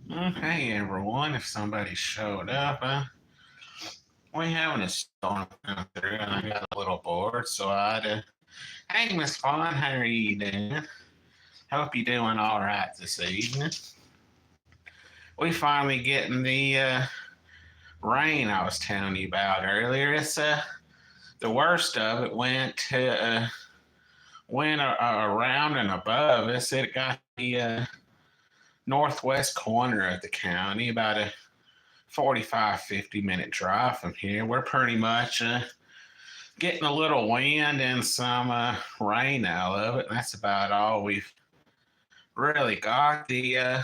Hey everyone, if somebody showed up, we having a storm come through and I got a little bored, so hey Miss Fawn, how are you doing? Hope you're doing all right this evening. We finally getting the rain I was telling you about earlier. It's the worst of it went around and above us. It got the northwest corner of the county, about a 45, 50-minute drive from here. We're pretty much getting a little wind and some rain out of it. And that's about all we've really got. The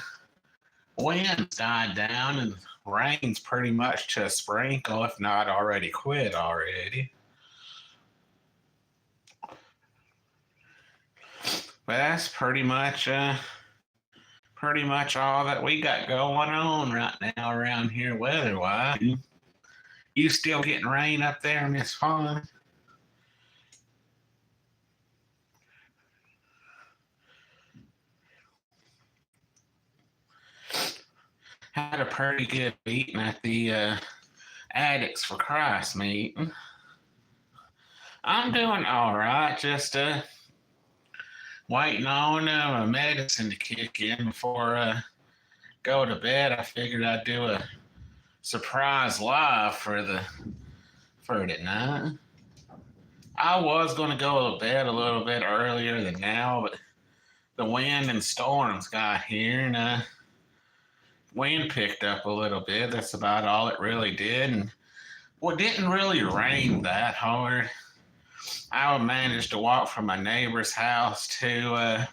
wind's died down and rain's pretty much to a sprinkle, if not already quit already. But that's pretty much all that we got going on right now around here weather-wise. You still getting rain up there, Miss Fawn? Had a pretty good meeting at the Addicts for Christ meeting. I'm doing all right, just waiting on my medicine to kick in before go to bed. I figured I'd do a surprise live for tonight. I was gonna go to bed a little bit earlier than now, but the wind and storms got here, and wind picked up a little bit. That's about all it really did, and well, it didn't really rain that hard. I managed to walk from my neighbor's house to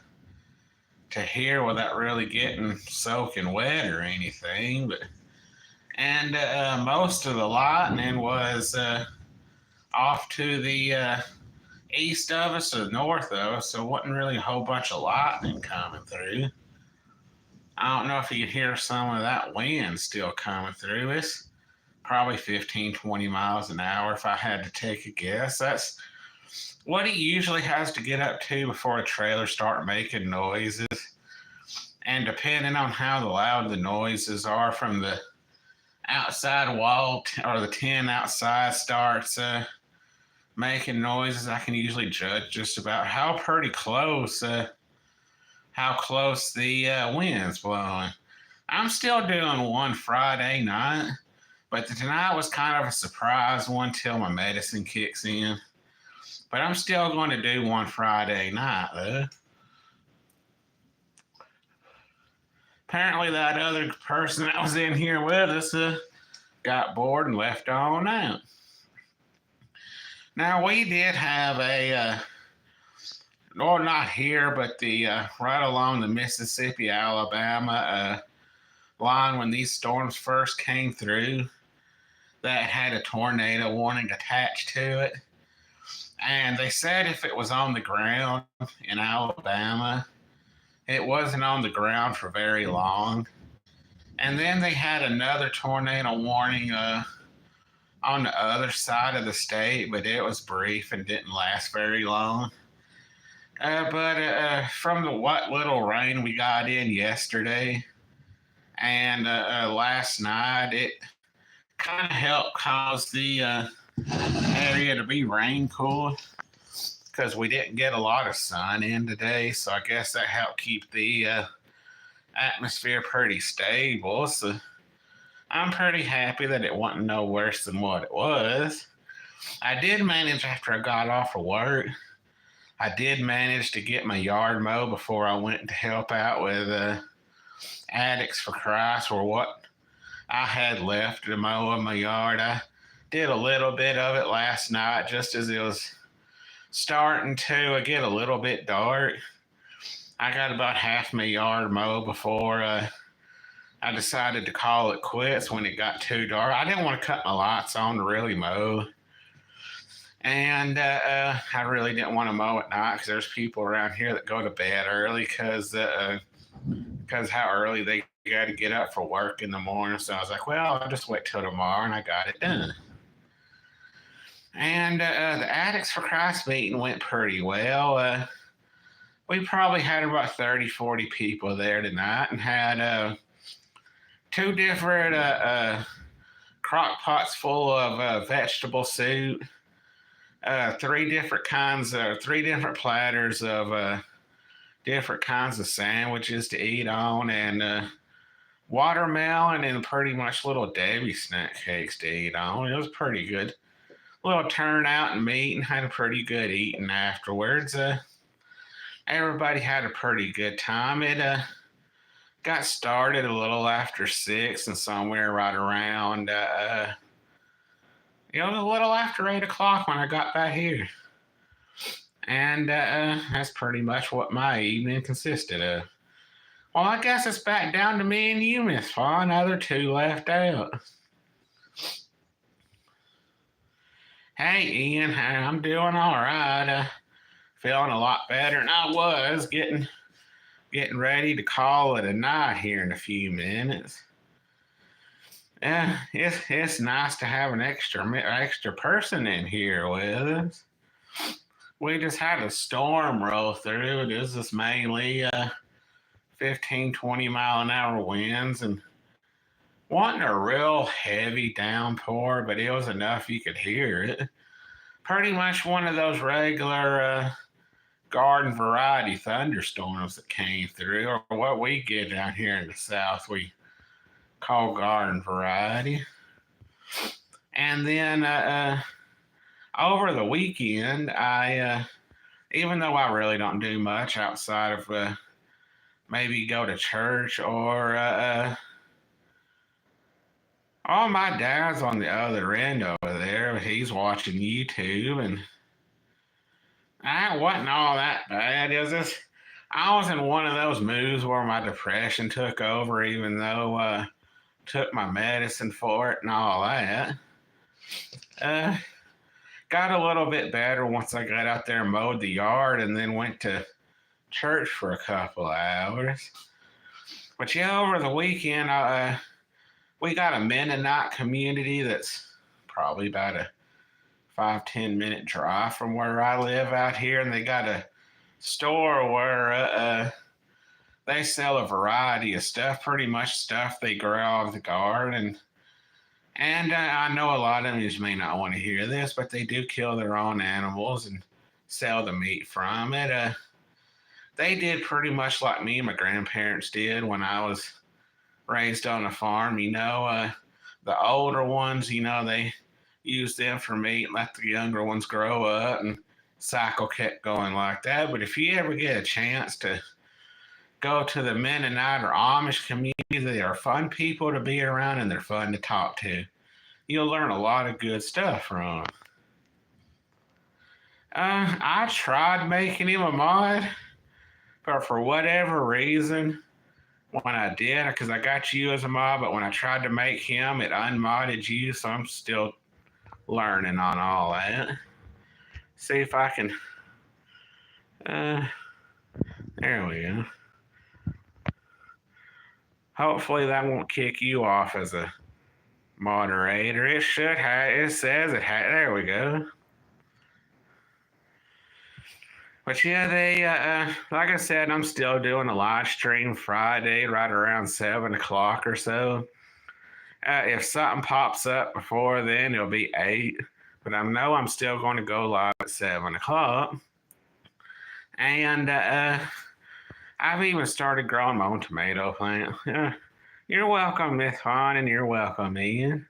here without really getting soaking wet or anything. But and most of the lightning was off to the east of us or north of us, so it wasn't really a whole bunch of lightning coming through. I don't know if you could hear some of that wind still coming through. It's probably 15, 20 miles an hour if I had to take a guess. That's what he usually has to get up to before a trailer start making noises. And depending on how loud the noises are from the outside wall or the tin outside starts making noises, I can usually judge just about how close the wind's blowing. I'm still doing one Friday night, but tonight was kind of a surprise one till my medicine kicks in. But I'm still going to do one Friday night, though. Apparently, that other person that was in here with us got bored and left on out. Now, we did have or not here, but the right along the Mississippi Alabama line when these storms first came through, that had a tornado warning attached to it. And they said if it was on the ground in Alabama, it wasn't on the ground for very long. And then they had another tornado warning on the other side of the state, but it was brief and didn't last very long. But from the what little rain we got in yesterday and last night, it kind of helped cause the area to be rain cool because we didn't get a lot of sun in today. So I guess that helped keep the atmosphere pretty stable. So I'm pretty happy that it wasn't no worse than what it was. I did manage after I got off of work. I did manage to get my yard mowed before I went to help out with Addicts for Christ, or what I had left to mow in my yard. I did a little bit of it last night just as it was starting to get a little bit dark. I got about half my yard mowed before I decided to call it quits when it got too dark. I didn't want to cut my lights on to really mow. And I really didn't want to mow at night because there's people around here that go to bed early because how early they got to get up for work in the morning. So I was like, well, I'll just wait till tomorrow, and I got it done. And the Addicts for Christ meeting went pretty well. We probably had about 30, 40 people there tonight and had two different crock pots full of vegetable soup, three different platters of different kinds of sandwiches to eat on, and watermelon and pretty much little Debbie snack cakes to eat on. It was pretty good. Little turnout and meat, and had a pretty good eating afterwards. Everybody had a pretty good time. It got started a little after 6 and somewhere right around it was a little after 8 o'clock when I got back here. And that's pretty much what my evening consisted of. Well, I guess it's back down to me and you, Miss Fawn. Other two left out. Hey, Ian, I'm doing all right. Feeling a lot better than I was. Getting ready to call it a night here in a few minutes. It's nice to have an extra person in here with us. We just had a storm roll through. This is mainly 15, 20 mile an hour winds, and wasn't a real heavy downpour, but it was enough you could hear it. Pretty much one of those regular garden variety thunderstorms that came through, or what we get down here in the South, we call garden variety. And then over the weekend, I even though I really don't do much outside of maybe go to church or oh, my dad's on the other end over there. He's watching YouTube, and I wasn't all that bad. It was just I was in one of those moods where my depression took over, even though took my medicine for it and all that. Got a little bit better once I got out there and mowed the yard, and then went to church for a couple of hours. But yeah, over the weekend, we got a Mennonite community that's probably about a 5-10 minute drive from where I live out here, and they got a store where they sell a variety of stuff, pretty much stuff they grow out of the garden. And I know a lot of you may not want to hear this, but they do kill their own animals and sell the meat from it. They did pretty much like me and my grandparents did when I was raised on a farm. The older ones, they used them for meat and let the younger ones grow up, and cycle kept going like that. But if you ever get a chance to go to the Mennonite or Amish community, they are fun people to be around, and they're fun to talk to. You'll learn a lot of good stuff from them. I tried making him a mod, but for whatever reason, when I did, because I got you as a mod, but when I tried to make him, it unmodded you, so I'm still learning on all that. See if I can. There we go. Hopefully that won't kick you off as a moderator. It should have. It says it had. There we go. But yeah, they like I said, I'm still doing a live stream Friday right around 7 o'clock or so. If something pops up before then, it'll be 8. But I know I'm still going to go live at 7 o'clock. And I've even started growing my own tomato plant. You're welcome, Miss Fawn, and you're welcome, Ian.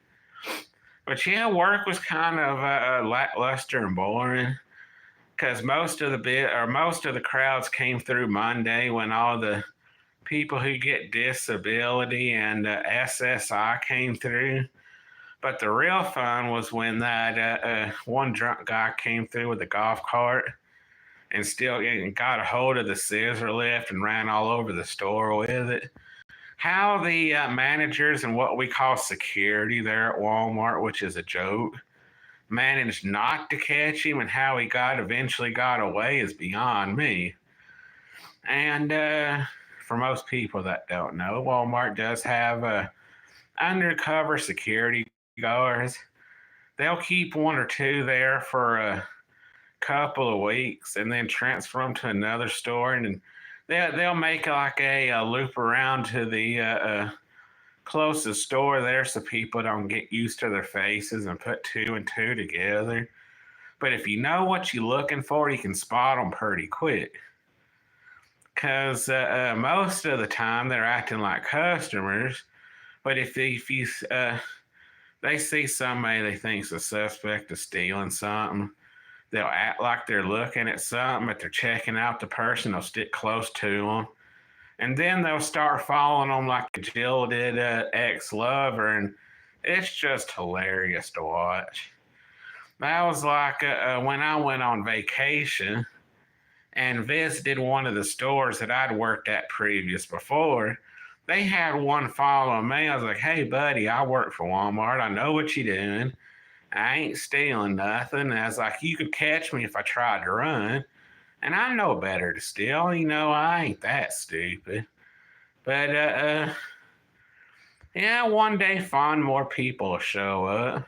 But yeah, work was kind of lackluster and boring, because most of the crowds came through Monday when all the people who get disability and SSI came through. But the real fun was when that one drunk guy came through with a golf cart and still got a hold of the scissor lift and ran all over the store with it. How the managers and what we call security there at Walmart, which is a joke, managed not to catch him, and how he eventually got away is beyond me. And for most people that don't know, Walmart does have undercover security guards. They'll keep one or two there for a couple of weeks and then transfer them to another store, and then they'll make like a loop around to the close the store there so people don't get used to their faces and put two and two together. But if you know what you're looking for, you can spot them pretty quick. Because most of the time they're acting like customers. But if they see somebody they think's a suspect of stealing something, they'll act like they're looking at something, but they're checking out the person. They'll stick close to them. And then they'll start following them like a jilted ex-lover. And it's just hilarious to watch. That was like when I went on vacation and visited one of the stores that I'd worked at previous before. They had one following me. I was like, hey, buddy, I work for Walmart. I know what you're doing. I ain't stealing nothing. And I was like, you could catch me if I tried to run. And I know better to steal. You know, I ain't that stupid. But, yeah, one day fun more people will show up.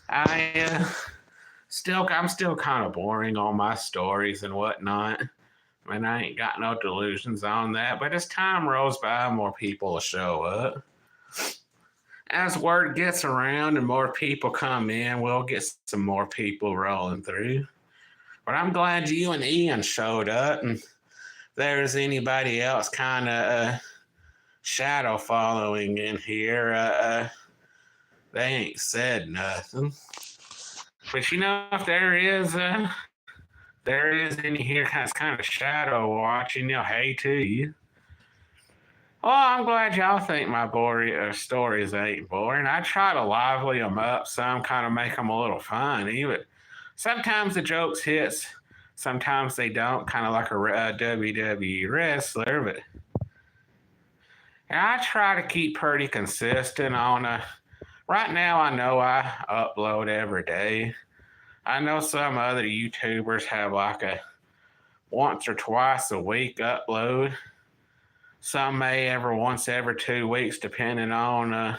I'm still kind of boring on my stories and whatnot. I mean, I ain't got no delusions on that. But as time rolls by, more people will show up. As word gets around and more people come in, we'll get some more people rolling through. But I'm glad you and Ian showed up. And if there's anybody else kind of shadow following in here, they ain't said nothing. But you know, if there is in here kind of shadow watching, hey to you. Well, I'm glad y'all think my stories ain't boring. I try to lively them up some, kind of make them a little funny, but sometimes the jokes hits, sometimes they don't, kind of like a WWE wrestler, but I try to keep pretty consistent on right now I know I upload every day. I know some other YouTubers have like a once or twice a week upload. Some may once every 2 weeks, depending on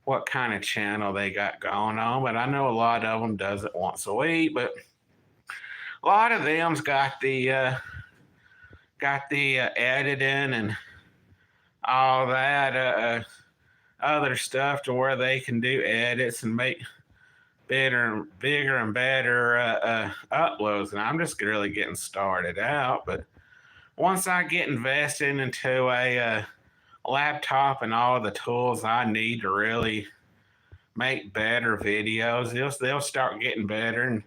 what kind of channel they got going on. But I know a lot of them does it once a week. But a lot of them's got the editing and all that other stuff to where they can do edits and make bigger and better uploads. And I'm just really getting started out. But once I get invested into a laptop and all the tools I need to really make better videos, they'll start getting better.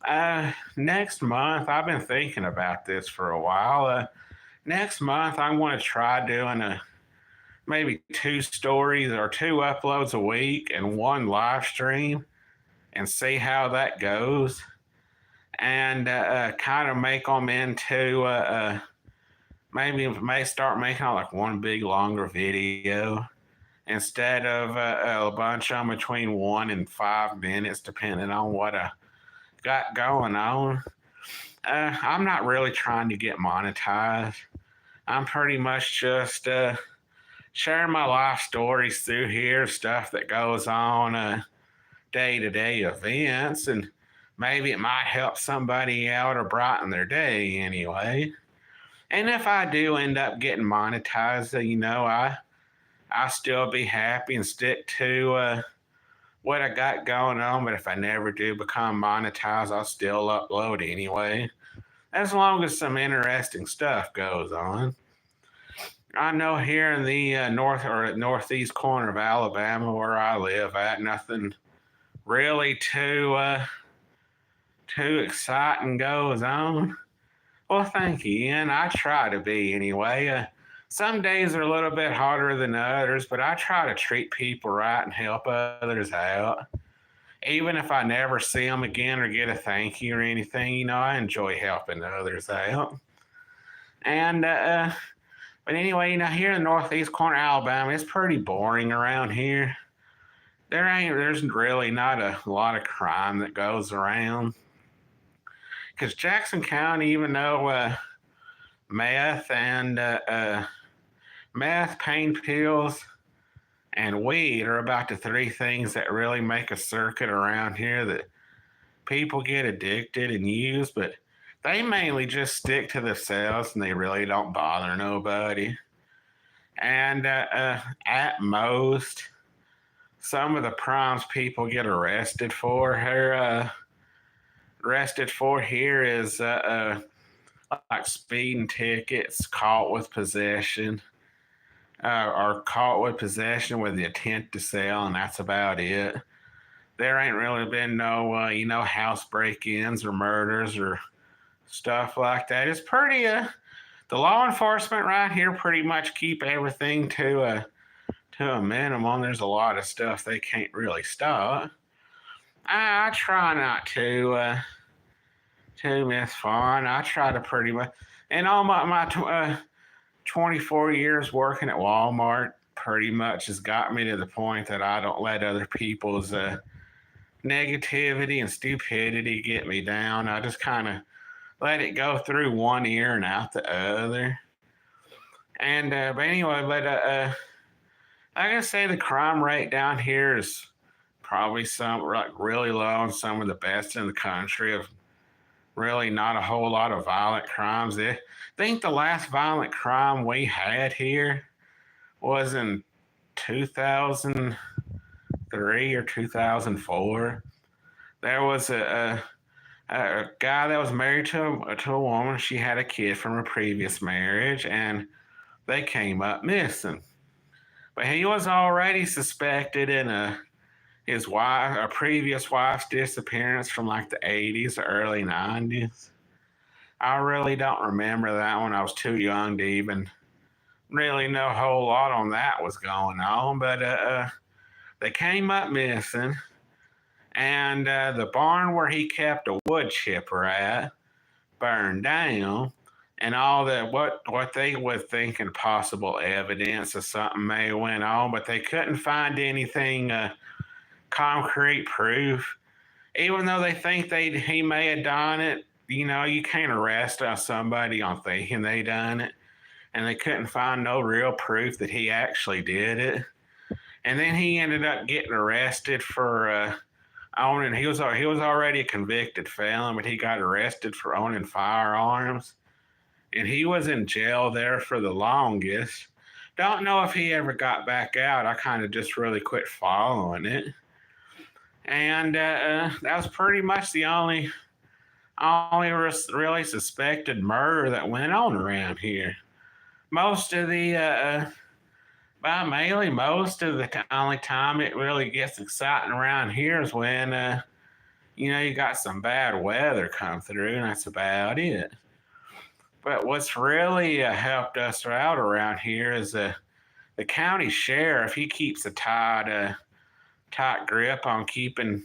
And next month, I've been thinking about this for a while. Next month, I want to try doing maybe 2 stories or 2 uploads a week and 1 live stream and see how that goes. And kind of make them into may start making like one big longer video instead of a bunch of them between 1 and 5 minutes, depending on what I got going on. I'm not really trying to get monetized. I'm pretty much just sharing my life stories through here, stuff that goes on, day-to-day events, and maybe it might help somebody out or brighten their day anyway. And if I do end up getting monetized, I'll still be happy and stick to what I got going on. But if I never do become monetized, I'll still upload anyway, as long as some interesting stuff goes on. I know here in the northeast corner of Alabama where I live at, nothing really too exciting goes on. Well, thank you, Ian. I try to be anyway. Some days are a little bit harder than others, but I try to treat people right and help others out. Even if I never see them again or get a thank you or anything, I enjoy helping others out. And, but anyway, here in the northeast corner of Alabama, it's pretty boring around here. There's really not a lot of crime that goes around. Because Jackson County, even though meth, pain pills, and weed are about the 3 things that really make a circuit around here that people get addicted and use, but they mainly just stick to themselves and they really don't bother nobody. And at most, some of the crimes people get arrested for here is like speeding tickets, caught with possession, or caught with possession with the intent to sell, and that's about it. There ain't really been no, house break-ins or murders or stuff like that. It's pretty, the law enforcement right here pretty much keep everything to a minimum. There's a lot of stuff they can't really stop. I try not to Miss Fawn. I try to pretty much, and all my 24 years working at Walmart pretty much has got me to the point that I don't let other people's negativity and stupidity get me down. I just kind of let it go through one ear and out the other. And but anyway, I gotta say the crime rate down here is probably some like really low and some of the best in the country. Of really not a whole lot of violent crimes. I think the last violent crime we had here was in 2003 or 2004. There was a guy that was married to a woman. She had a kid from a previous marriage, and they came up missing. But he was already suspected in a previous wife's disappearance from like the 80s or early 90s. I really don't remember that one. I was too young to even really know a whole lot on that was going on. But they came up missing, and the barn where he kept a wood chipper at burned down, and all the what they would think in possible evidence of something may have went on, but they couldn't find anything concrete proof. Even though they think he may have done it, you can't arrest somebody on thinking they done it, and they couldn't find no real proof that he actually did it. And then he ended up getting arrested for owning. He was already a convicted felon, but he got arrested for owning firearms, and he was in jail there for the longest. Don't know if he ever got back out. I kind of just really quit following it. And that was pretty much the only really suspected murder that went on around here. Most of the only time it really gets exciting around here is when you got some bad weather come through, and that's about it. But what's really helped us out around here is the county sheriff. He keeps a tight grip on keeping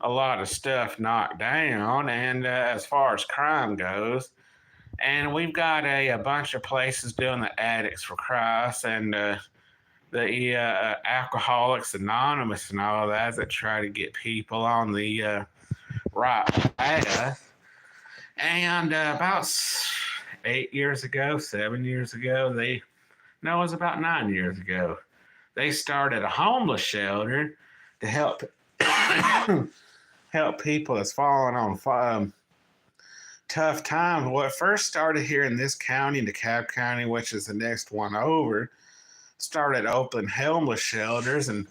a lot of stuff knocked down, and as far as crime goes. And we've got a bunch of places doing the Addicts for Christ and the Alcoholics Anonymous and all that try to get people on the right path. And about 7 years ago, it was about 9 years ago, they started a homeless shelter to help people that's falling on tough times. Well, it first started here in this county, DeKalb County, which is the next one over, started opening homeless shelters, and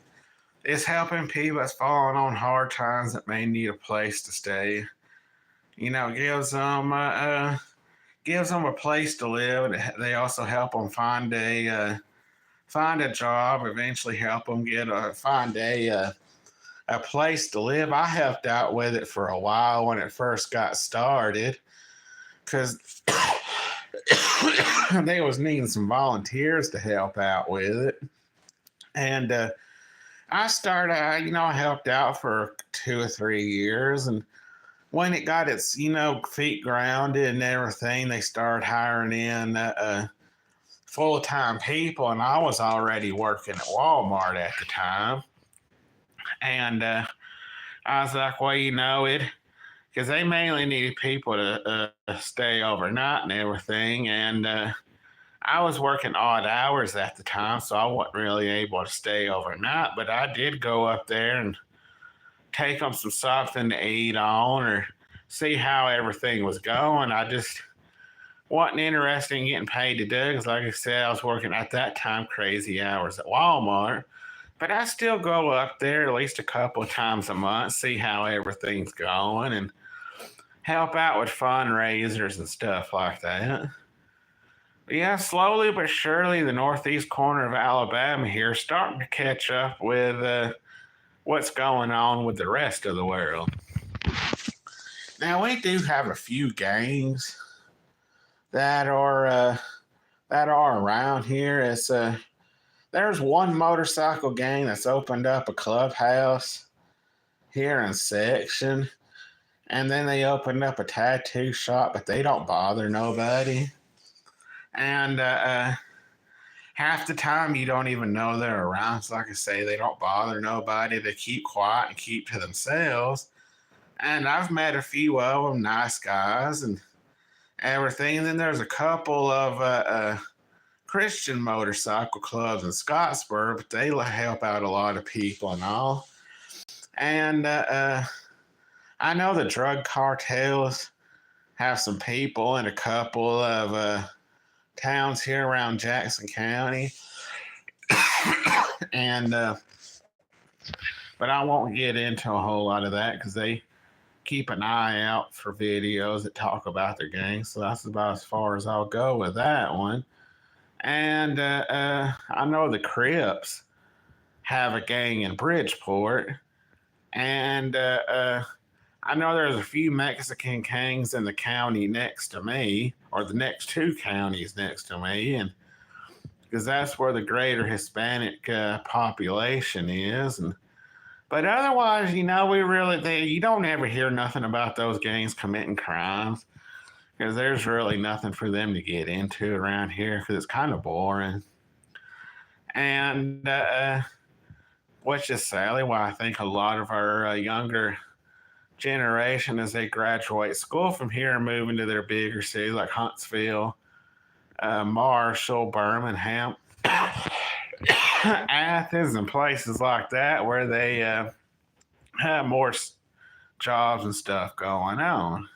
it's helping people that's falling on hard times that may need a place to stay. Gives them a place to live, and they also help them find a job. Eventually, help them find a place to live. I helped out with it for a while when it first got started, because they was needing some volunteers to help out with it. And I helped out for 2 or 3 years, and when it got its feet grounded and everything, they started hiring in full-time people, and I was already working at Walmart at the time. And I was like, well, because they mainly needed people to stay overnight and everything. And I was working odd hours at the time, so I wasn't really able to stay overnight. But I did go up there and take them something to eat on or see how everything was going. wasn't interested in getting paid to do because, like I said, I was working at that time crazy hours at Walmart. But I still go up there at least a couple of times a month, see how everything's going, and help out with fundraisers and stuff like that. But yeah, slowly but surely, the northeast corner of Alabama here is starting to catch up with what's going on with the rest of the world. Now, we do have a few gangs that are around here. There's one motorcycle gang that's opened up a clubhouse here in Section, and then they opened up a tattoo shop, but they don't bother nobody. And half the time you don't even know they're around. So like I say, they don't bother nobody. They keep quiet and keep to themselves. And I've met a few of them, nice guys and everything. And then there's a couple of Christian motorcycle clubs in Scottsboro, but they help out a lot of people and all. And I know the drug cartels have some people in a couple of towns here around Jackson County. And but I won't get into a whole lot of that because they keep an eye out for videos that talk about their gangs. So that's about as far as I'll go with that one. And I know the Crips have a gang in Bridgeport. And I know there's a few Mexican gangs in the county next to me, or the next two counties next to me, and because that's where the greater Hispanic population is. But otherwise, you don't ever hear nothing about those gangs committing crimes because there's really nothing for them to get into around here because it's kind of boring. And which is sadly why I think a lot of our younger generation, as they graduate school from here, are moving to their bigger cities like Huntsville, Marshall, Birmingham, Athens, and places like that where they have more jobs and stuff going on.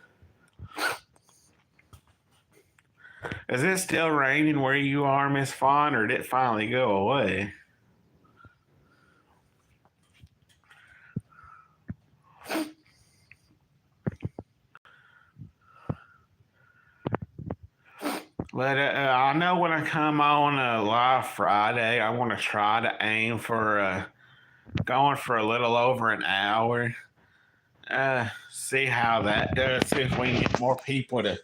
Is it still raining where you are, Miss Fawn, or did it finally go away? But I know when I come on live Friday, I want to try to aim for going for a little over an hour. See how that does. See if we can get more people to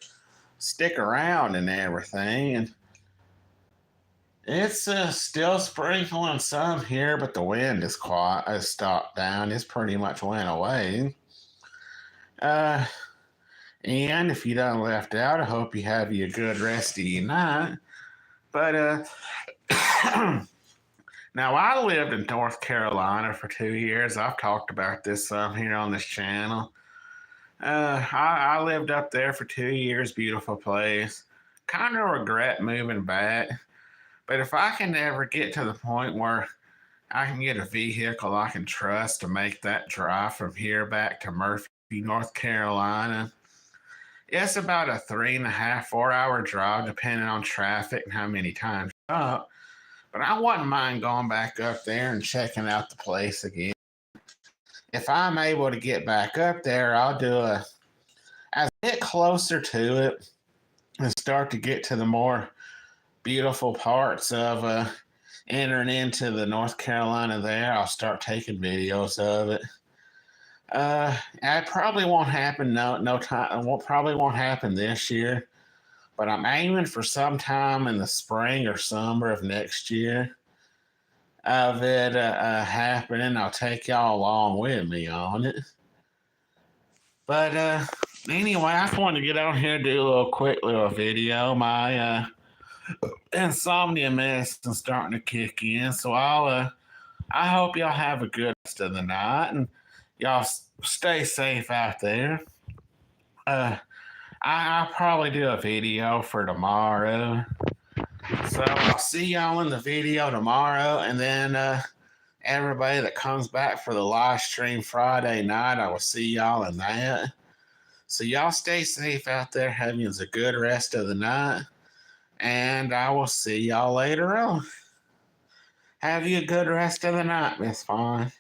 stick around and everything. And it's still sprinkling some here, but the wind is quiet. Has stopped down. It's pretty much went away. And if you done left out, I hope you have you a good rest of your night. But now I lived in North Carolina for 2 years. I've talked about this some here on this channel. I lived up there for 2 years. Beautiful place. Kind of regret moving back. But if I can ever get to the point where I can get a vehicle I can trust to make that drive from here back to Murphy, North Carolina, it's about a 3.5, 4 hour drive, depending on traffic and how many times up. But I wouldn't mind going back up there and checking out the place again. If I'm able to get back up there, I'll do as I get closer to it and start to get to the more beautiful parts of entering into the North Carolina there, I'll start taking videos of it. It probably won't happen. No time. Probably won't happen this year, but I'm aiming for sometime in the spring or summer of next year of it happening. I'll take y'all along with me on it. But anyway, I just wanted to get out here and do a quick little video. My insomnia medicine starting to kick in, so I hope y'all have a good rest of the night and y'all stay safe out there. I'll probably do a video for tomorrow. So I'll see y'all in the video tomorrow. And then everybody that comes back for the live stream Friday night, I will see y'all in that. So y'all stay safe out there. Have you a good rest of the night. And I will see y'all later on. Have you a good rest of the night, Miss Fawn.